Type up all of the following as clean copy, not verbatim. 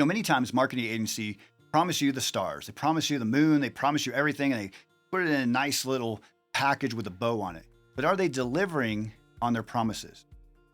many times marketing agency promise you the stars, they promise you the moon, they promise you everything, and they put it in a nice little package with a bow on it. But are they delivering on their promises?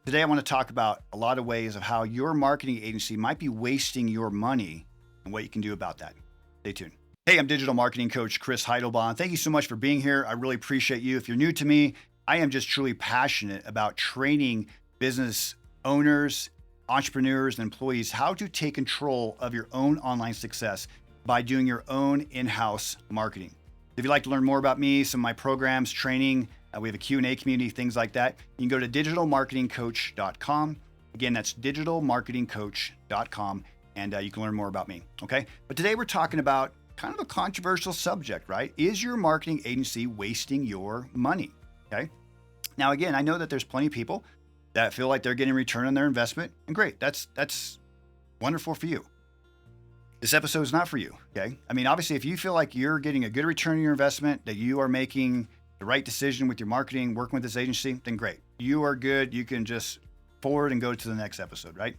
Today, I want to talk about a lot of ways of how your marketing agency might be wasting your money and what you can do about that. Stay tuned. Hey, I'm digital marketing coach Chris Heidlebaugh. Thank you so much for being here. I really appreciate you. If you're new to me, I am just truly passionate about training business owners, entrepreneurs, and employees how to take control of your own online success by doing your own in-house marketing. If you'd like to learn more about me, some of my programs, training, we have a Q&A community, things like that, you can go to digitalmarketingcoach.com. Again, that's digitalmarketingcoach.com, and you can learn more about me, okay? But today we're talking about kind of a controversial subject, right? Is your marketing agency wasting your money, okay? Now, again, I know that there's plenty of people that feel like they're getting return on their investment, and great, that's wonderful for you. This episode is not for you, okay? I mean, obviously, if you feel like you're getting a good return on your investment, that you are making the right decision with your marketing, working with this agency, then great. You are good. You can just forward and go to the next episode, right?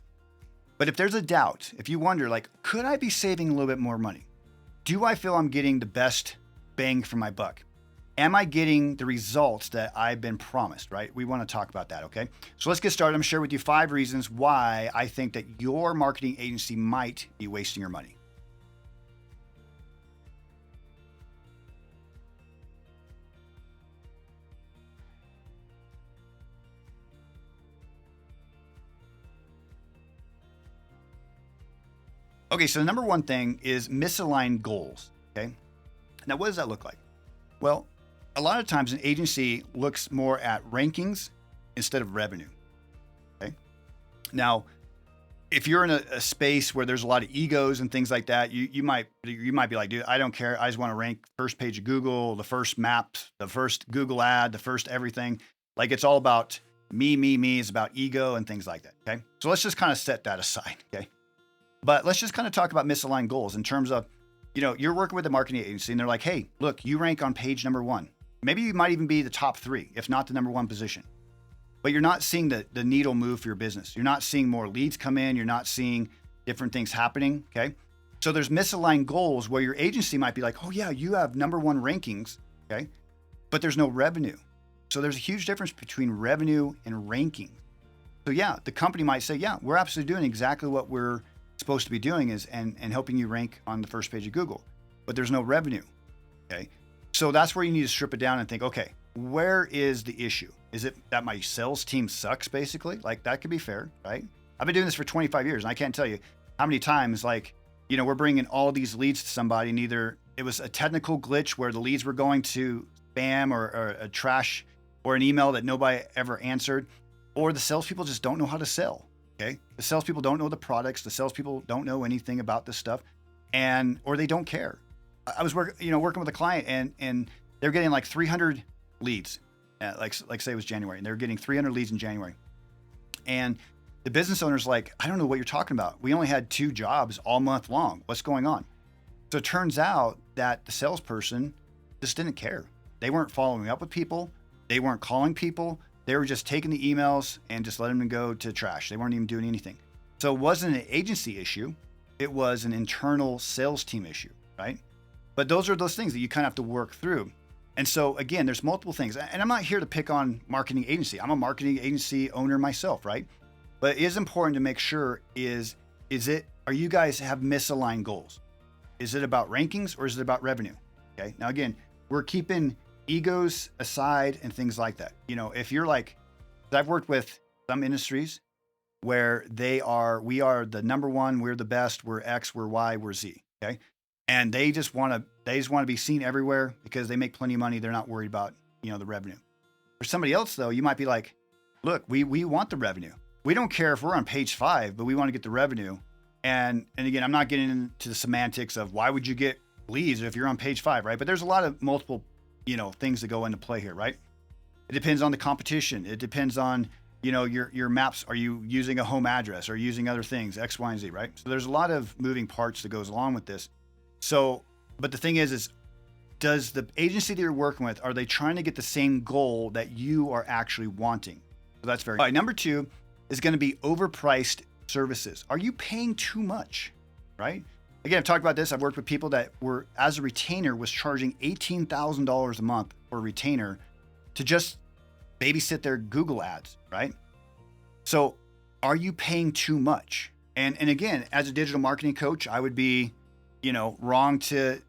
But if there's a doubt, if you wonder, like, could I be saving a little bit more money? Do I feel I'm getting the best bang for my buck? Am I getting the results that I've been promised, right? We want to talk about that, okay? So let's get started. I'm going to share with you 5 reasons why I think that your marketing agency might be wasting your money. Okay, so the number one thing is misaligned goals, okay? Now, what does that look like? Well, a lot of times an agency looks more at rankings instead of revenue, okay? Now, if you're in a space where there's a lot of egos and things like that, you might be like, dude, I don't care. I just want to rank first page of Google, the first maps, the first Google ad, the first everything. Like it's all about me. It's about ego and things like that, okay? So let's just kind of set that aside, okay? But let's just kind of talk about misaligned goals in terms of, you're working with a marketing agency and they're like, hey, look, you rank on page number 1. Maybe you might even be the top 3, if not the number 1 position. But you're not seeing the needle move for your business. You're not seeing more leads come in. You're not seeing different things happening, okay? So there's misaligned goals where your agency might be like, oh yeah, you have number 1 rankings, okay? But there's no revenue. So there's a huge difference between revenue and ranking. So yeah, the company might say, yeah, we're absolutely doing exactly what we're supposed to be doing and helping you rank on the first page of Google, but there's no revenue, okay? So that's where you need to strip it down and think, okay, where is the issue? Is it that my sales team sucks, basically? Like that could be fair, right? I've been doing this for 25 years and I can't tell you how many times, like, we're bringing all these leads to somebody and either it was a technical glitch where the leads were going to spam or a trash or an email that nobody ever answered, or the salespeople just don't know how to sell. Okay. The salespeople don't know the products. The salespeople don't know anything about this stuff, or they don't care. I was working with a client and they're getting like 300 leads, like say it was January, and they're getting 300 leads in January. And the business owner's like, I don't know what you're talking about. We only had 2 jobs all month long. What's going on? So it turns out that the salesperson just didn't care. They weren't following up with people. They weren't calling people. They were just taking the emails and just letting them go to trash. They weren't even doing anything. So it wasn't an agency issue. It was an internal sales team issue, right? But those are those things that you kind of have to work through. And so again, there's multiple things. And I'm not here to pick on marketing agency. I'm a marketing agency owner myself, right? But it is important to make sure are you guys have misaligned goals? Is it about rankings or is it about revenue? Okay. Now again, we're keeping egos aside and things like that. If you're like, I've worked with some industries where we are the number 1, we're the best, we're X, we're Y, we're Z. Okay. And they just want to be seen everywhere because they make plenty of money. They're not worried about, the revenue. For somebody else though, you might be like, look, we want the revenue. We don't care if we're on page 5, but we want to get the revenue. And again, I'm not getting into the semantics of why would you get leads if you're on page 5, right? But there's a lot of multiple things that go into play here, right? It depends on the competition. It depends on, your maps. Are you using a home address or using other things, X, Y, and Z, right? So there's a lot of moving parts that goes along with this. So, but the thing is does the agency that you're working with, are they trying to get the same goal that you are actually wanting? So that's very, all right. Number 2 is going to be overpriced services. Are you paying too much? right? Again, I've talked about this. I've worked with people that were, as a retainer, was charging $18,000 a month for a retainer to just babysit their Google ads, right? So are you paying too much? And again, as a digital marketing coach, I would be, wrong to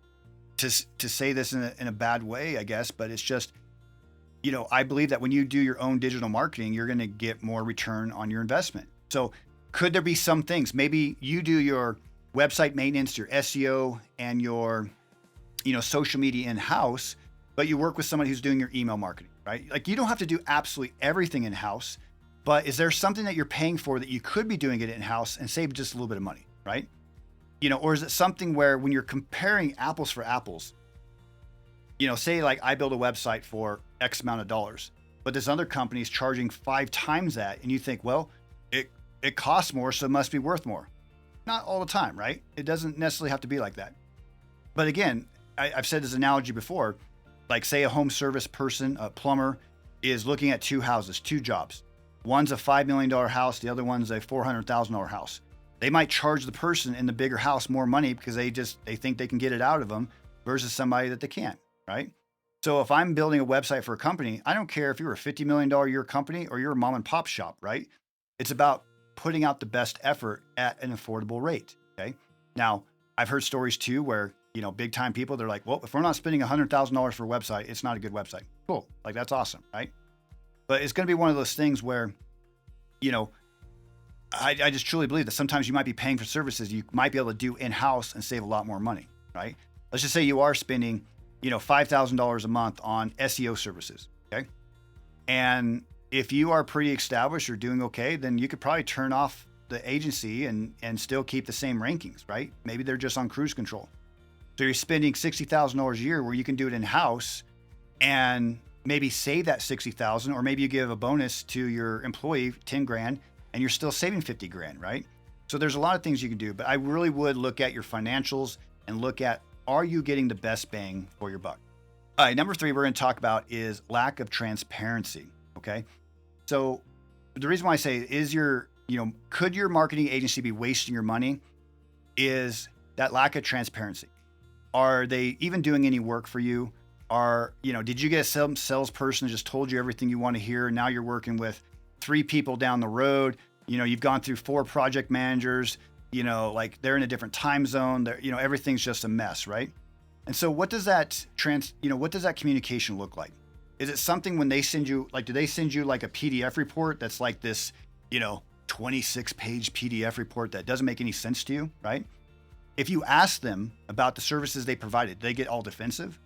say this in a bad way, I guess, but it's just, I believe that when you do your own digital marketing, you're going to get more return on your investment. So could there be some things? Maybe you do your website maintenance, your SEO, and your, social media in-house, but you work with somebody who's doing your email marketing, right? Like, you don't have to do absolutely everything in-house, but is there something that you're paying for that you could be doing it in-house and save just a little bit of money, right? Or is it something where when you're comparing apples for apples, say like I build a website for X amount of dollars, but this other company is charging 5 times that, and you think, well, it costs more, so it must be worth more. Not all the time, right? It doesn't necessarily have to be like that. But again, I've said this analogy before, like say a home service person, a plumber, is looking at 2 houses, 2 jobs. One's a $5 million house, the other one's a $400,000 house. They might charge the person in the bigger house more money because they think they can get it out of them versus somebody that they can't, right? So if I'm building a website for a company, I don't care if you're a $50 million a year company or you're a mom and pop shop, right? It's about putting out the best effort at an affordable rate, okay? Now, I've heard stories too where, big time people, they're like, well, if we're not spending $100,000 for a website, it's not a good website. Cool, like that's awesome, right? But it's going to be one of those things where, I just truly believe that sometimes you might be paying for services you might be able to do in-house and save a lot more money, right? Let's just say you are spending, $5,000 a month on SEO services, okay? And if you are pretty established or doing okay, then you could probably turn off the agency and still keep the same rankings, right? Maybe they're just on cruise control. So you're spending $60,000 a year where you can do it in-house and maybe save that $60,000, or maybe you give a bonus to your employee, 10 grand, and you're still saving 50 grand, right? So there's a lot of things you can do, but I really would look at your financials and look at, are you getting the best bang for your buck? All right, number 3 we're going to talk about is lack of transparency, okay? So the reason why I say could your marketing agency be wasting your money is that lack of transparency. Are they even doing any work for you? Did you get some salesperson that just told you everything you want to hear? And now you're working with 3 people down the road. You've gone through 4 project managers, like they're in a different time zone. Everything's just a mess, right? And so what does that communication look like? Is it something when they send you, do they send you like a PDF report that's like this, 26-page PDF report that doesn't make any sense to you, right? If you ask them about the services they provided, they get all defensive.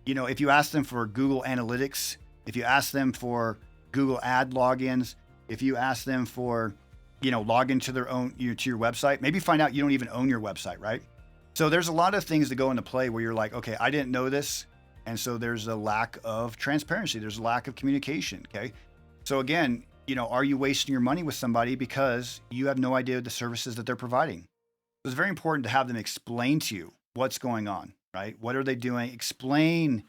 If you ask them for Google Analytics, if you ask them for Google ad logins, if you ask them for, login to their own, to your website, maybe find out you don't even own your website, right? So there's a lot of things that go into play where you're like, okay, I didn't know this. And so there's a lack of transparency. There's a lack of communication, okay? So again, are you wasting your money with somebody because you have no idea the services that they're providing? So it's very important to have them explain to you what's going on, right? What are they doing? Explain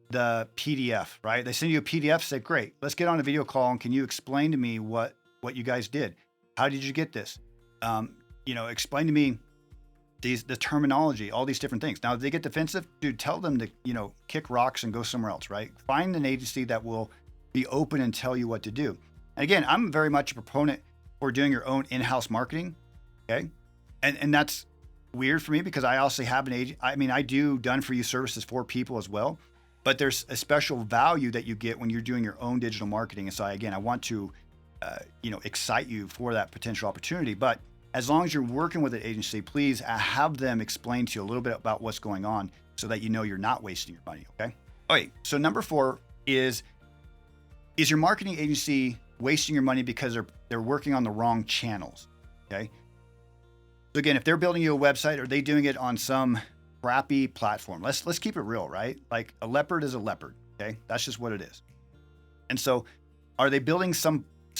the PDF, right? They send you a PDF, say, great, let's get on a video call. And can you explain to me what you guys did? How did you get this? Explain to me the terminology, all these different things. Now, if they get defensive, dude, tell them to, kick rocks and go somewhere else, right? Find an agency that will be open and tell you what to do. And again, I'm very much a proponent for doing your own in-house marketing, okay? And that's weird for me because I also have an agent. I do done-for-you services for people as well, but there's a special value that you get when you're doing your own digital marketing. And so again, I want to, excite you for that potential opportunity. But as long as you're working with an agency, please have them explain to you a little bit about what's going on so that you're not wasting your money, okay? All right, so number 4 is your marketing agency wasting your money because they're working on the wrong channels, okay? So again, if they're building you a website, are they doing it on some crappy platform? Let's keep it real, right? Like a leopard is a leopard, okay? That's just what it is. And so are they building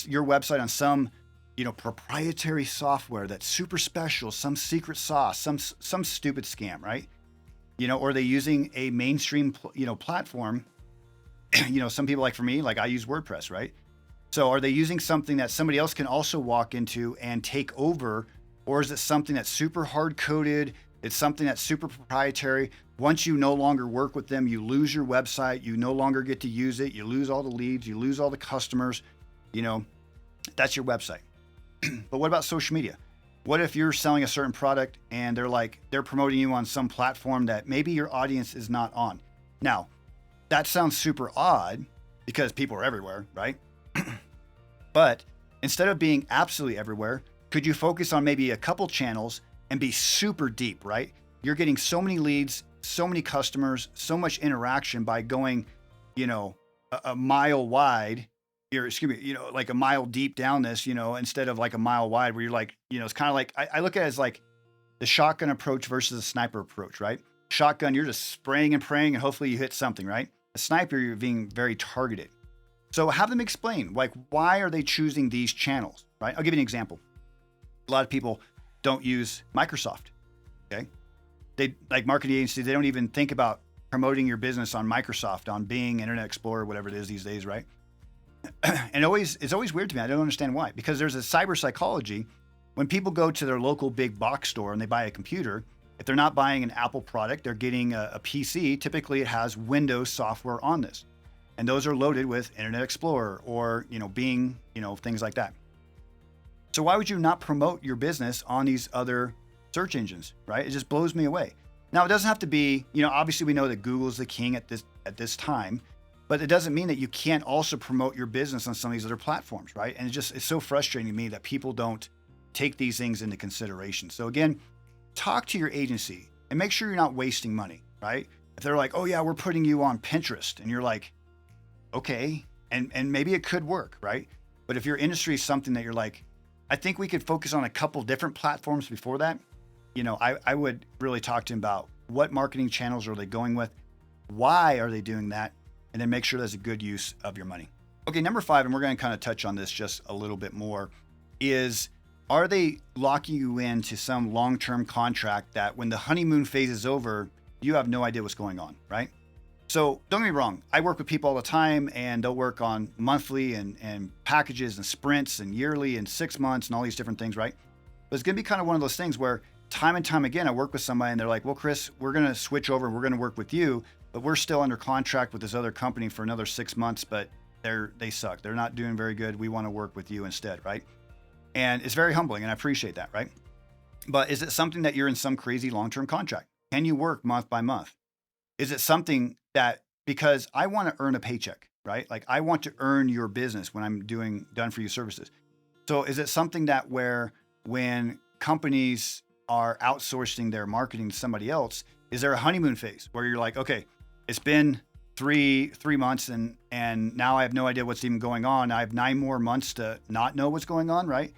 your website on some proprietary software that's super special, some secret sauce, some stupid scam, right? Or are they using a mainstream, platform? Some people, like for me, like I use WordPress, right? So are they using something that somebody else can also walk into and take over Or is it something that's super hard coded? It's something that's super proprietary. Once you no longer work with them, you lose your website. You no longer get to use it. You lose all the leads. You lose all the customers. You know, that's your website. But what about social media? What if you're selling a certain product and they're promoting you on some platform that maybe your audience is not on? Now, that sounds super odd because people are everywhere, right? But instead of being absolutely everywhere, could you focus on maybe a couple channels and be super deep, right? You're getting so many leads, so many customers, so much interaction by going, a mile wide, like a mile deep down this, instead of like a mile wide where you're like, it's kind of like, I look at it as like the shotgun approach versus the sniper approach, right? Shotgun, you're just spraying and praying and hopefully you hit something, right? A sniper, you're being very targeted. So have them explain, like, why are they choosing these channels, right? I'll give you an example. A lot of people don't use Microsoft, okay? They like marketing agencies, they don't even think about promoting your business on Microsoft, on Bing, Internet Explorer, whatever it is these days, right? And it's always weird to me. I don't understand why. Because there's a cyber psychology. When people go to their local big box store and they buy a computer, if they're not buying an Apple product, they're getting a PC. Typically, it has Windows software on this. And those are loaded with Internet Explorer or, Bing, things like that. So why would you not promote your business on these other search engines, right? It just blows me away. Now, it doesn't have to be, obviously we know that Google's the king at this time, but it doesn't mean that you can't also promote your business on some of these other platforms, right? And it's so frustrating to me that people don't take these things into consideration. So again, talk to your agency and make sure you're not wasting money, right? If they're like, oh yeah, we're putting you on Pinterest, and you're like, okay, and maybe it could work, right? But if your industry is something that you're like, I think we could focus on a couple different platforms before that, I would really talk to them about what marketing channels are they going with, why are they doing that, and then make sure that's a good use of your money. Okay, number 5, and we're going to kind of touch on this just a little bit more, is are they locking you into some long-term contract that when the honeymoon phase is over, you have no idea what's going on, right? So don't get me wrong, I work with people all the time and they'll work on monthly and packages and sprints and yearly and 6 months and all these different things, right? But it's going to be kind of one of those things where time and time again, I work with somebody and they're like, well, Chris, we're going to switch over. We're going to work with you, but we're still under contract with this other company for another 6 months, but they suck. They're not doing very good. We want to work with you instead, right? And it's very humbling and I appreciate that, right? But is it something that you're in some crazy long-term contract? Can you work month by month? Is it something that, because I want to earn a paycheck, right? Like I want to earn your business when I'm done for you services. So is it something that where when companies are outsourcing their marketing to somebody else, is there a honeymoon phase where you're like, okay, it's been three months and now I have no idea what's even going on. I have 9 more months to not know what's going on, right?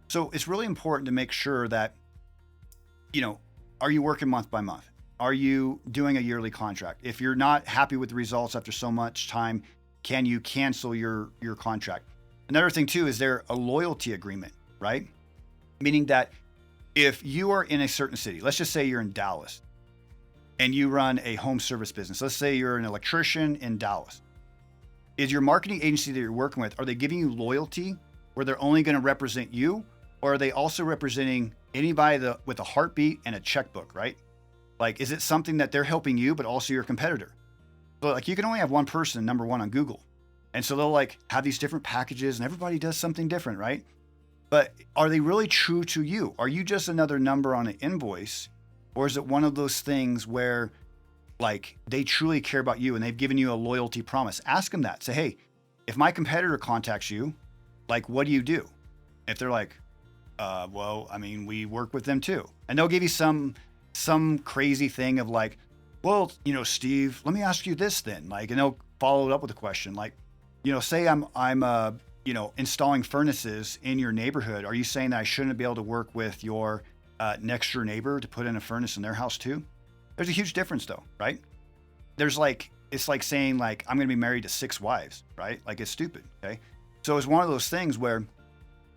So it's really important to make sure that, are you working month by month? Are you doing a yearly contract? If you're not happy with the results after so much time, can you cancel your contract? Another thing too, is there a loyalty agreement, right? Meaning that if you are in a certain city, let's just say you're in Dallas and you run a home service business. Let's say you're an electrician in Dallas. Is your marketing agency that you're working with, are they giving you loyalty where they're only going to represent you? Or are they also representing anybody with a heartbeat and a checkbook, right? Like, is it something that they're helping you, but also your competitor? So like you can only have one person, number one on Google. And so they'll like have these different packages and everybody does something different, right? But are they really true to you? Are you just another number on an invoice? Or is it one of those things where like they truly care about you and they've given you a loyalty promise? Ask them that. Say, hey, if my competitor contacts you, like, what do you do? If they're like, well, I mean, we work with them too. And they'll give you some crazy thing of like, well, Steve, let me ask you this then. Like, and they'll follow it up with a question like, say I'm installing furnaces in your neighborhood. Are you saying that I shouldn't be able to work with your next door neighbor to put in a furnace in their house too? There's a huge difference though, right? It's like saying like, I'm going to be married to 6 wives, right? Like it's stupid. Okay. So it's one of those things where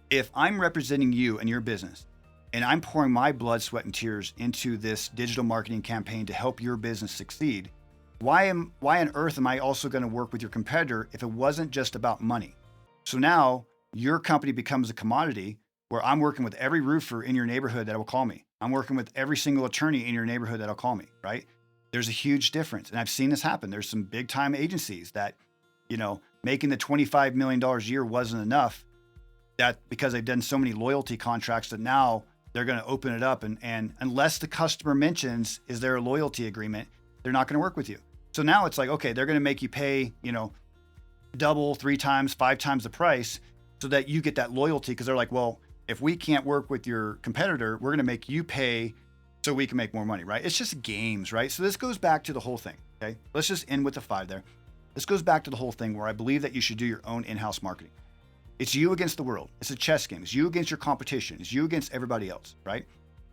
if I'm representing you and your business and I'm pouring my blood, sweat, and tears into this digital marketing campaign to help your business succeed, why on earth am I also going to work with your competitor if it wasn't just about money? So now your company becomes a commodity where I'm working with every roofer in your neighborhood that will call me. I'm working with every single attorney in your neighborhood that'll call me, right? There's a huge difference. And I've seen this happen. There's some big time agencies that, making the $25 million a year wasn't enough, that because they've done so many loyalty contracts that now they're going to open it up. And unless the customer mentions, is there a loyalty agreement, they're not going to work with you. So now it's like, okay, they're going to make you pay, double, 3 times, 5 times the price so that you get that loyalty. Cause they're like, well, if we can't work with your competitor, we're going to make you pay so we can make more money, right? It's just games, right? So this goes back to the whole thing, okay? Let's just end with the 5 there. This goes back to the whole thing where I believe that you should do your own in-house marketing. It's you against the world. It's a chess game. It's you against your competition. It's you against everybody else, right?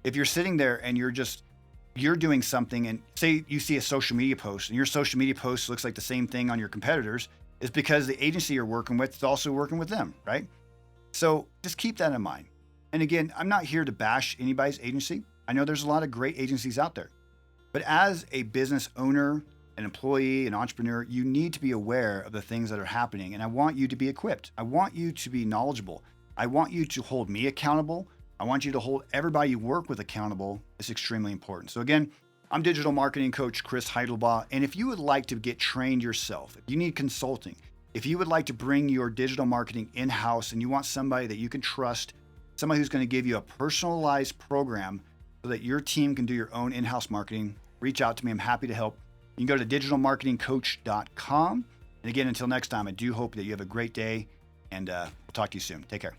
If you're sitting there and you're doing something, and say you see a social media post and your social media post looks like the same thing on your competitors, is because the agency you're working with is also working with them, right? So just keep that in mind. And again, I'm not here to bash anybody's agency. I know there's a lot of great agencies out there, but as a business owner, an employee, an entrepreneur, you need to be aware of the things that are happening. And I want you to be equipped. I want you to be knowledgeable. I want you to hold me accountable. I want you to hold everybody you work with accountable. It's extremely important. So again, I'm digital marketing coach Chris Heidlebaugh. And if you would like to get trained yourself, if you need consulting, if you would like to bring your digital marketing in-house and you want somebody that you can trust, somebody who's going to give you a personalized program so that your team can do your own in-house marketing, reach out to me. I'm happy to help. You can go to digitalmarketingcoach.com. And again, until next time, I do hope that you have a great day, and we'll talk to you soon. Take care.